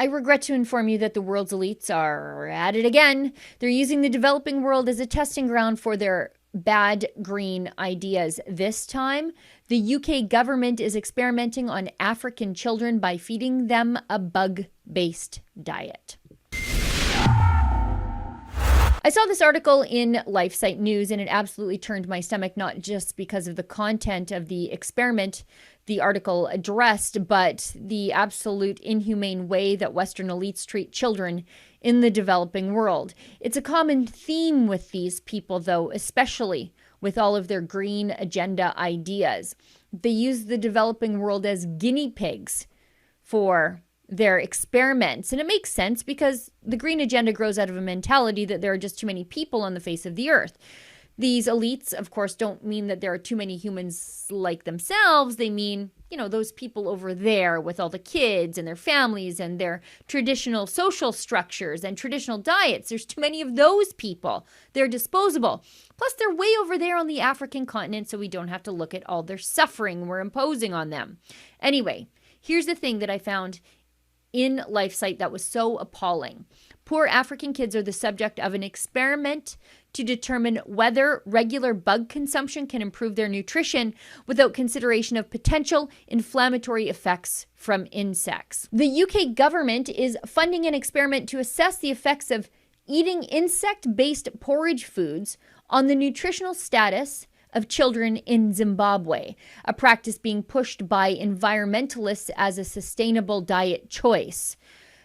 I regret to inform you that the world's elites are at it again. They're using the developing world as a testing ground for their bad green ideas. This time, the UK government is experimenting on African children by feeding them a bug-based diet. I saw this article in LifeSite News and it absolutely turned my stomach, not just because of the content of the experiment the article addressed, but the absolute inhumane way that Western elites treat children in the developing world. It's a common theme with these people, though, especially with all of their green agenda ideas. They use the developing world as guinea pigs for their experiments. And it makes sense because the green agenda grows out of a mentality that there are just too many people on the face of the earth. These elites, of course, don't mean that there are too many humans like themselves. They mean, those people over there with all the kids and their families and their traditional social structures and traditional diets. There's too many of those people. They're disposable. Plus, they're way over there on the African continent, so we don't have to look at all their suffering we're imposing on them. Anyway, here's the thing that I found in LifeSite that was so appalling. Poor African kids are the subject of an experiment to determine whether regular bug consumption can improve their nutrition without consideration of potential inflammatory effects from insects. The UK government is funding an experiment to assess the effects of eating insect-based porridge foods on the nutritional status of children in Zimbabwe, a practice being pushed by environmentalists as a sustainable diet choice.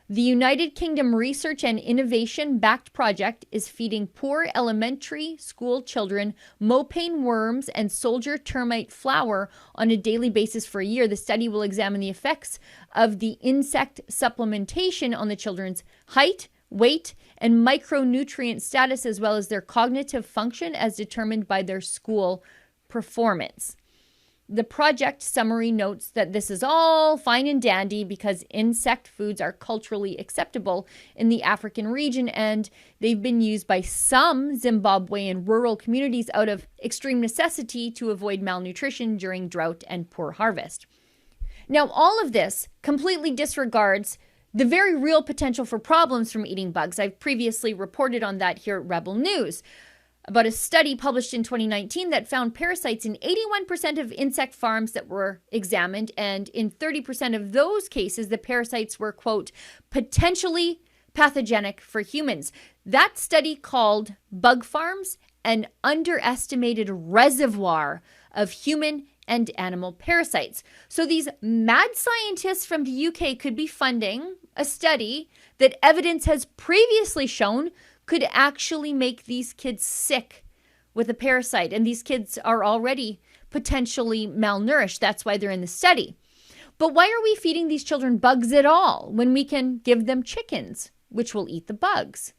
The United Kingdom Research and Innovation-backed project is feeding poor elementary school children mopane worms and soldier termite flour on a daily basis for a year. The study will examine the effects of the insect supplementation on the children's height, weight, and micronutrient status, as well as their cognitive function as determined by their school performance. The project summary notes that this is all fine and dandy because insect foods are culturally acceptable in the African region, and they've been used by some Zimbabwean rural communities out of extreme necessity to avoid malnutrition during drought and poor harvest. Now, all of this completely disregards the very real potential for problems from eating bugs. I've previously reported on that here at Rebel News about a study published in 2019 that found parasites in 81% of insect farms that were examined, and in 30% of those cases, the parasites were, quote, potentially pathogenic for humans. That study called bug farms an underestimated reservoir of human and animal parasites. So these mad scientists from the UK could be funding a study that evidence has previously shown could actually make these kids sick with a parasite. And these kids are already potentially malnourished. That's why they're in the study. But why are we feeding these children bugs at all when we can give them chickens, which will eat the bugs?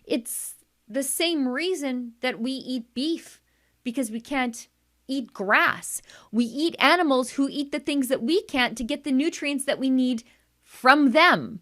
It's the same reason that we eat beef, because we can't eat grass. We eat animals who eat the things that we can't to get the nutrients that we need from them.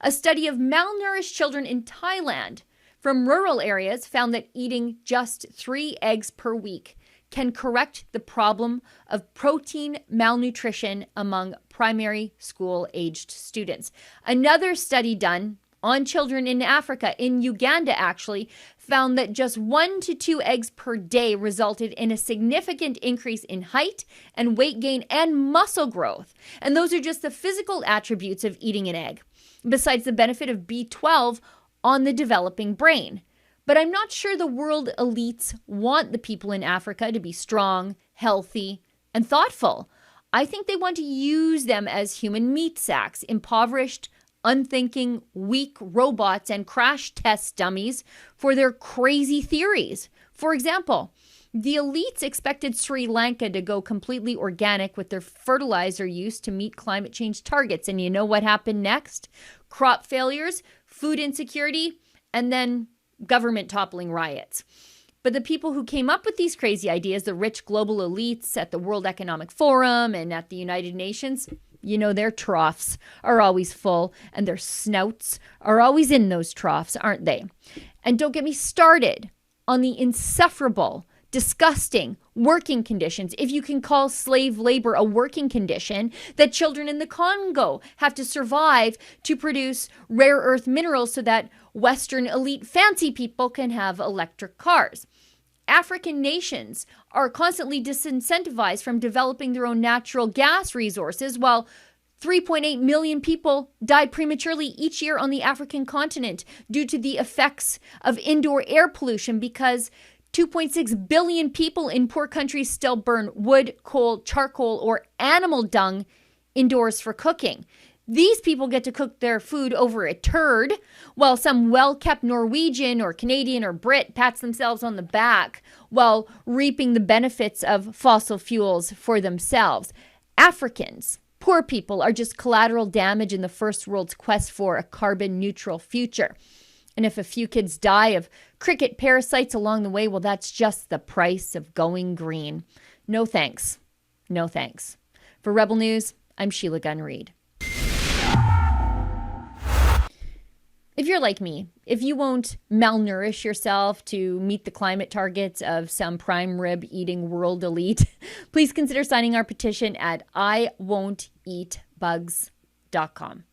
A study of malnourished children in Thailand from rural areas found that eating just 3 eggs per week can correct the problem of protein malnutrition among primary school-aged students. Another study done on children in Africa, in Uganda actually, found that just 1 to 2 eggs per day resulted in a significant increase in height and weight gain and muscle growth. And those are just the physical attributes of eating an egg, besides the benefit of B12 on the developing brain. But I'm not sure the world elites want the people in Africa to be strong, healthy, and thoughtful. I think they want to use them as human meat sacks, impoverished, unthinking, weak robots and crash test dummies for their crazy theories. For example, the elites expected Sri Lanka to go completely organic with their fertilizer use to meet climate change targets. And you know what happened next? Crop failures, food insecurity, and then government toppling riots. But the people who came up with these crazy ideas, the rich global elites at the World Economic Forum and at the United Nations, their troughs are always full and their snouts are always in those troughs, aren't they? And don't get me started on the insufferable, disgusting working conditions, if you can call slave labor a working condition, that children in the Congo have to survive to produce rare earth minerals so that Western elite fancy people can have electric cars. African nations are constantly disincentivized from developing their own natural gas resources, while 3.8 million people die prematurely each year on the African continent due to the effects of indoor air pollution, because 2.6 billion people in poor countries still burn wood, coal, charcoal, or animal dung indoors for cooking. These people get to cook their food over a turd, while some well-kept Norwegian or Canadian or Brit pats themselves on the back while reaping the benefits of fossil fuels for themselves. Africans, poor people, are just collateral damage in the first world's quest for a carbon-neutral future. And if a few kids die of cricket parasites along the way, well, that's just the price of going green. No thanks. No thanks. For Rebel News, I'm Sheila Gunn Reid. If you're like me, if you won't malnourish yourself to meet the climate targets of some prime rib eating world elite, please consider signing our petition at iwon'teatbugs.com.